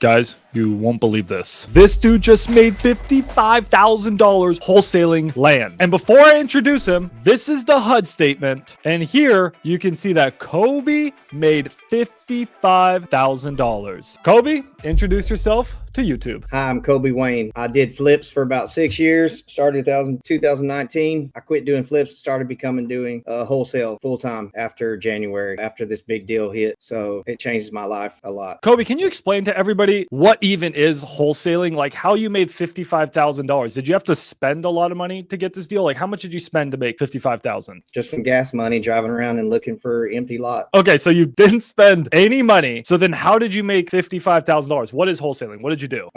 Guys, you won't believe this. This dude just made $55,000 wholesaling land. And before I introduce him, this is the HUD statement. And here you can see that Kobe made $55,000. Kobe, introduce yourself to YouTube. Hi, I'm Kobe Wayne. I did flips for about 6 years. Started 2019. I quit doing flips, started doing wholesale full time after January, after this big deal hit. So it changes my life a lot. Kobe, can you explain to everybody what even is wholesaling? Like how you made $55,000? Did you have to spend a lot of money to get this deal? Like how much did you spend to make $55,000? Just some gas money, driving around and looking for empty lots. Okay, so you didn't spend any money. So then how did you make $55,000? What is wholesaling? What did you do?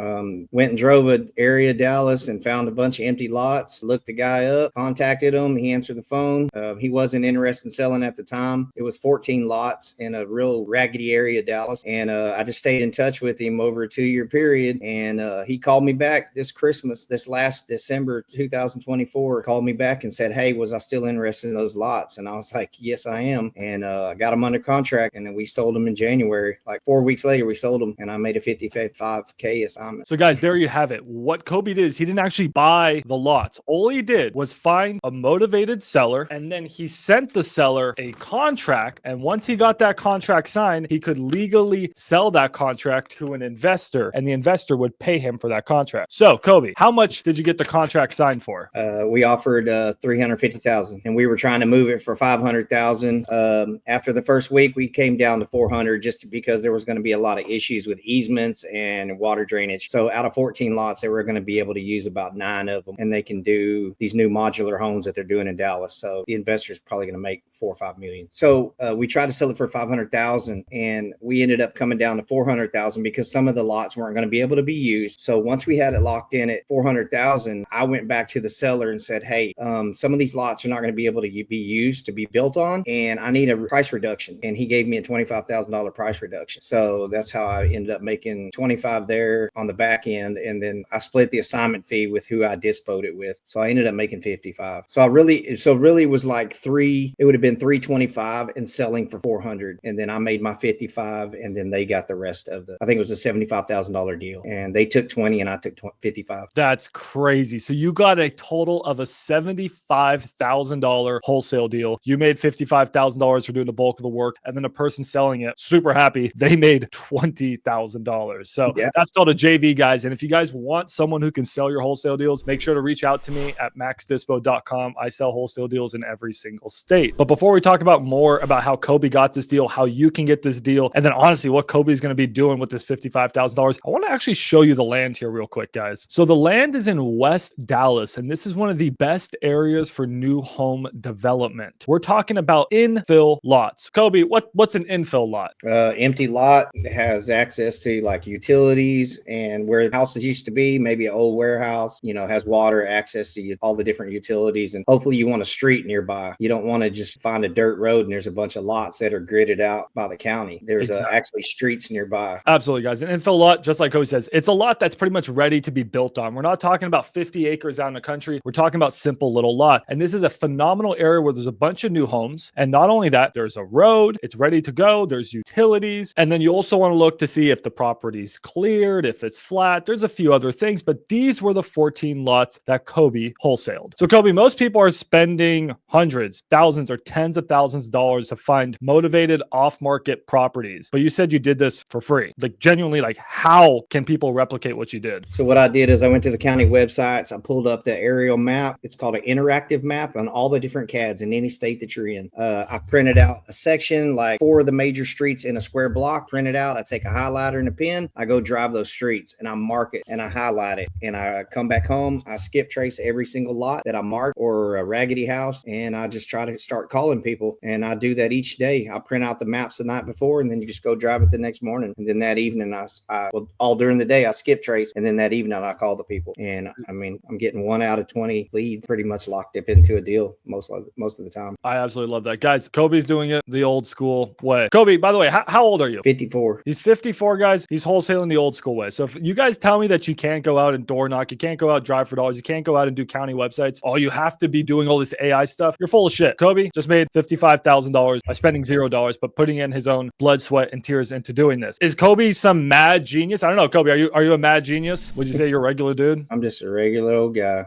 Went and drove an area Dallas and found a bunch of empty lots. Looked the guy up, contacted him. He answered the phone. He wasn't interested in selling at the time. It was 14 lots in a real raggedy area Dallas. And I just stayed in touch with him over a 2-year period. And he called me back this Christmas, this last December 2024, called me back and said, hey, was I still interested in those lots? And I was like, yes, I am. And I got them under contract. And then we sold them in January. Like 4 weeks later, we sold them. And I made a $55K assignment. So guys, there you have it. What Kobe did is he didn't actually buy the lots. All he did was find a motivated seller, and then he sent the seller a contract. And once he got that contract signed, he could legally sell that contract to an investor, and the investor would pay him for that contract. So Kobe, how much did you get the contract signed for? We offered $350,000, and we were trying to move it for $500,000. After the first week, we came down to $400,000 just because there was going to be a lot of issues with easements and water drainage. So out of 14 lots, they were going to be able to use about 9 of them, and they can do these new modular homes that they're doing in Dallas. So the investor is probably going to make $4 or $5 million. So we tried to sell it for $500,000, and we ended up coming down to $400,000 because some of the lots weren't going to be able to be used. So once we had it locked in at $400,000, I went back to the seller and said, hey, some of these lots are not going to be able to be used to be built on, and I need a price reduction. And he gave me a $25,000 price reduction. So that's how I ended up making 25 there on the back end, and then I split the assignment fee with who I dispoed it with. So I ended up making 55. So really it was like it would have been 325 and selling for 400, and then I made my 55, and then they got the rest of I think it was a $75,000 deal, and they took 20 and I took 55. That's crazy. So you got a total of a $75,000 wholesale deal. You made $55,000 for doing the bulk of the work, and then the person selling it, super happy, they made $20,000. So yeah, that's called a JV, guys. And if you guys want someone who can sell your wholesale deals, make sure to reach out to me at maxdispo.com. I sell wholesale deals in every single state. But before we talk about more about how Kobe got this deal, how you can get this deal, and then honestly what Kobe's going to be doing with this $55,000, I want to actually show you the land here real quick, guys. So the land is in West Dallas, and this is one of the best areas for new home development. We're talking about infill lots. Kobe, what's an infill lot? Empty lot. It has access to like utilities, and where the houses used to be, maybe an old warehouse, has water, access to all the different utilities. And hopefully you want a street nearby. You don't want to just find a dirt road and there's a bunch of lots that are gridded out by the county. There's actually streets nearby. Absolutely, guys. An infill lot, just like Kobe says, it's a lot that's pretty much ready to be built on. We're not talking about 50 acres out in the country. We're talking about simple little lot. And this is a phenomenal area where there's a bunch of new homes. And not only that, there's a road, it's ready to go, there's utilities. And then you also want to look to see if the property's cleared, if it's flat. There's a few other things, but these were the 14 lots that Kobe wholesaled. So Kobe, most people are spending hundreds, thousands, or tens of thousands of dollars to find motivated off-market properties. But you said you did this for free. Like genuinely, like how can people replicate what you did? So what I did is I went to the county websites. I pulled up the aerial map. It's called an interactive map on all the different CADs in any state that you're in. I printed out a section, like 4 of the major streets in a square block, printed out. I take a highlighter and a pen. I go drive those streets and I mark it and I highlight it. And I come back home. I skip trace every single lot that I mark or a raggedy house. And I just try to start calling people. And I do that each day. I print out the maps the night before, and then you just go drive it the next morning. And then that evening, all during the day, I skip trace. And then that evening, I call the people. And I mean, I'm getting 1 out of 20 leads pretty much locked up into a deal most of the time. I absolutely love that. Guys, Kobe's doing it the old school way. Kobe, by the way, how old are you? 54. He's 54, guys. He's wholesaling the old school way. So if you guys tell me that you can't go out and door knock, you can't go out and drive for dollars, you can't go out and do county websites, all you have to be doing all this AI stuff, you're full of shit. Kobe just made $55,000 by spending $0, but putting in his own blood, sweat, and tears into doing this. Is Kobe some mad genius? genius? I don't know, Kobe. Are you a mad genius? Would you say you're a regular dude? I'm just a regular old guy.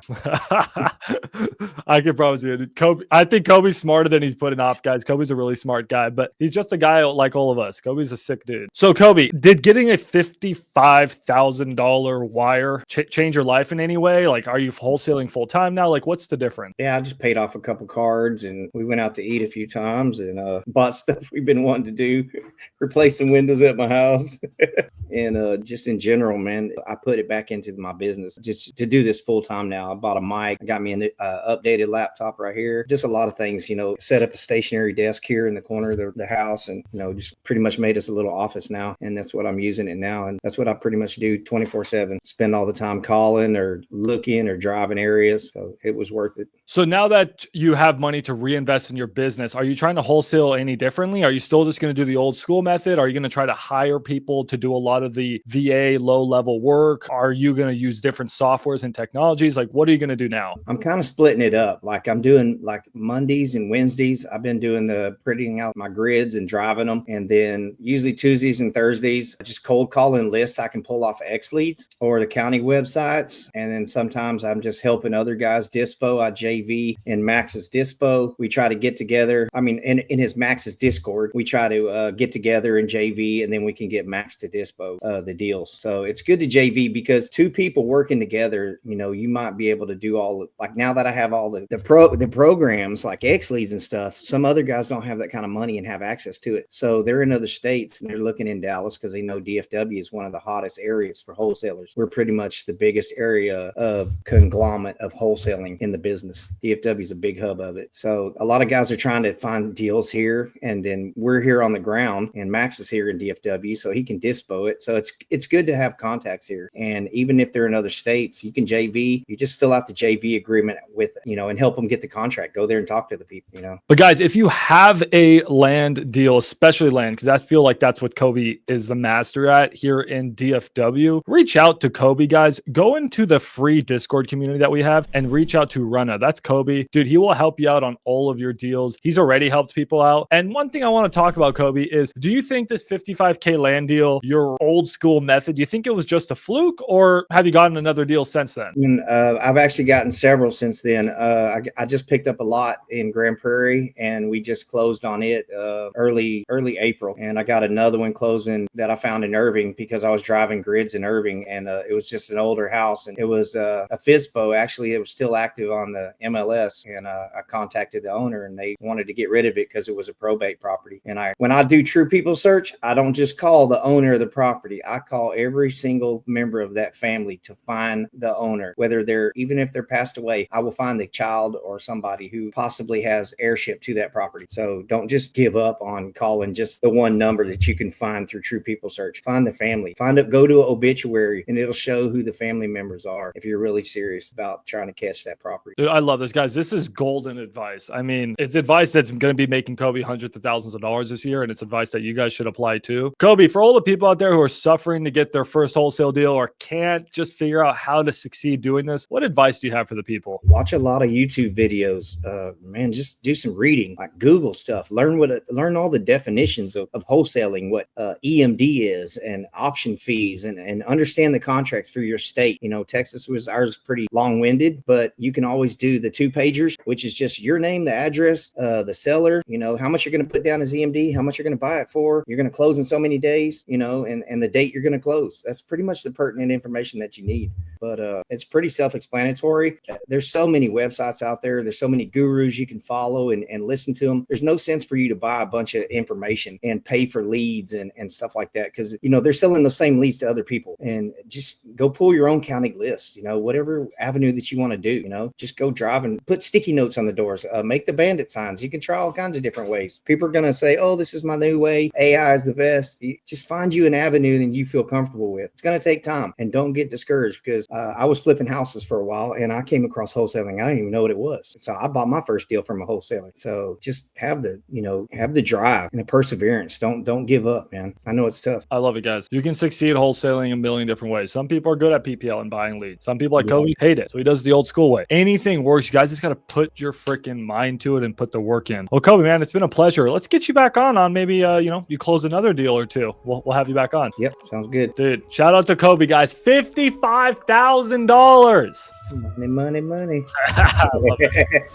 I can promise you, Kobe. I think Kobe's smarter than he's putting off, guys. Kobe's a really smart guy, but he's just a guy like all of us. Kobe's a sick dude. So, Kobe, did getting a $55,000 wire change your life in any way? Like, are you wholesaling full time now? Like, what's the difference? Yeah, I just paid off a couple cards and we went out to eat a few times and bought stuff we've been wanting to do, replace some windows at my house. And just in general, man, I put it back into my business just to do this full time now. I bought a mic, I got me an updated laptop right here, just a lot of things, set up a stationary desk here in the corner of the house and, just pretty much made us a little office now. And that's what I'm using it now. And that's what I pretty much do 24/7, spend all the time calling or looking or driving areas. So it was worth it. So now that you have money to reinvest in your business, are you trying to wholesale any differently? Are you still just going to do the old school method? Are you going to try to hire people to do a lot of the VA low level work? Are you going to use different softwares and technologies? Like, what are you going to do now? I'm kind of splitting it up. Like I'm doing like Mondays and Wednesdays. I've been doing the printing out my grids and driving them. And then usually Tuesdays and Thursdays, just cold calling lists I can pull off X Leads or the county websites. And then sometimes I'm just helping other guys dispo. I JV in Max's dispo. We try to get together. I mean, in his Max's Discord, we try to get together in JV and then we can get Max to dispo the deals. So it's good to JV because two people working together, you might be able to do all like now that I have all the programs like X Leads and stuff, some other guys don't have that kind of money and have access to it. So they're in other states and they're looking in Dallas because they know DFW is one of the hottest areas for wholesalers. We're pretty much the biggest area of conglomerate of wholesaling in the business. DFW is a big hub of it. So a lot of guys are trying to find deals here and then we're here on the ground and Max is here in DFW so he can dispo it. So it's good to have contacts here. And even if they're in other states, you can JV, you just fill out the JV agreement with, and help them get the contract. Go there and talk to the people, But guys, if you have a land deal, especially land, because I feel like that's what Kobe is the master at here in DFW, reach out to Kobe, guys. Go into the free Discord community that we have and reach out to Rana. That's Kobe. Dude, he will help you out on all of your deals. He's already helped people out. And one thing I want to talk about, Kobe, is do you think this 55K land deal, your old school method, do you think it was just a fluke or have you gotten another deal since then? I've actually gotten several since then. I just picked up a lot in Grand Prairie and we just closed on it early April. And I got another one closing that I found in Irving because I was driving grids in Irving and it was just an older house and it was a FISBO. Actually, it was still active on the MLS and I contacted the owner and they wanted to get rid of it because it was a probate property. And when I do True People Search, I don't just call the owner of the property. I call every single member of that family to find the owner, even if they're passed away, I will find the child or somebody who possibly has heirship to that property. So don't just give up on calling just the one number that you can find through True People Search. Find the family, go to an obituary and it'll show who the family members are if you're really serious about trying to catch that property. Dude, I love this, guys. This is golden advice. I mean, it's advice that's going to be making Kobe hundreds of thousands of dollars this year. And it's advice that you guys should apply too. Kobe, for all the people out there who are suffering to get their first wholesale deal or can't just figure out how to succeed doing this, what advice do you have for the people? Watch a lot of YouTube videos, man, just do some reading, like Google stuff, learn all the definitions of wholesaling, what EMD is and option fees and understand the contracts for your state. Texas ours pretty long-winded, but you can always do the 2-pagers, which is just your name, the address, the seller, how much you're going to put down as EMD, how much you're going to buy it for, you're going to close in so many days, and the date you're going to close. That's pretty much the pertinent information that you need. But it's pretty self-explanatory. There's so many websites out there. There's so many gurus you can follow and listen to them. There's no sense for you to buy a bunch of information and pay for leads and stuff like that because, they're selling the same leads to other people. And just go pull your own county list, whatever avenue that you want to do, just go drive and put sticky notes on the doors, make the bandit signs. You can try all kinds of different ways. People are going to say, oh, this is my new way. AI is the best. Just find you an avenue that you feel comfortable with. It's going to take time and don't get discouraged because I was flipping houses for a while, and I came across wholesaling. I didn't even know what it was. So I bought my first deal from a wholesaler. So just have the drive and the perseverance. Don't give up, man. I know it's tough. I love it, guys. You can succeed wholesaling a million different ways. Some people are good at PPL and buying leads. Some people like Kobe hate it, so he does the old school way. Anything works. You guys just got to put your freaking mind to it and put the work in. Well, Kobe, man, it's been a pleasure. Let's get you back on maybe you close another deal or two. We'll have you back on. Yep, sounds good, dude. Shout out to Kobe, guys. $55,000. Money. I love it.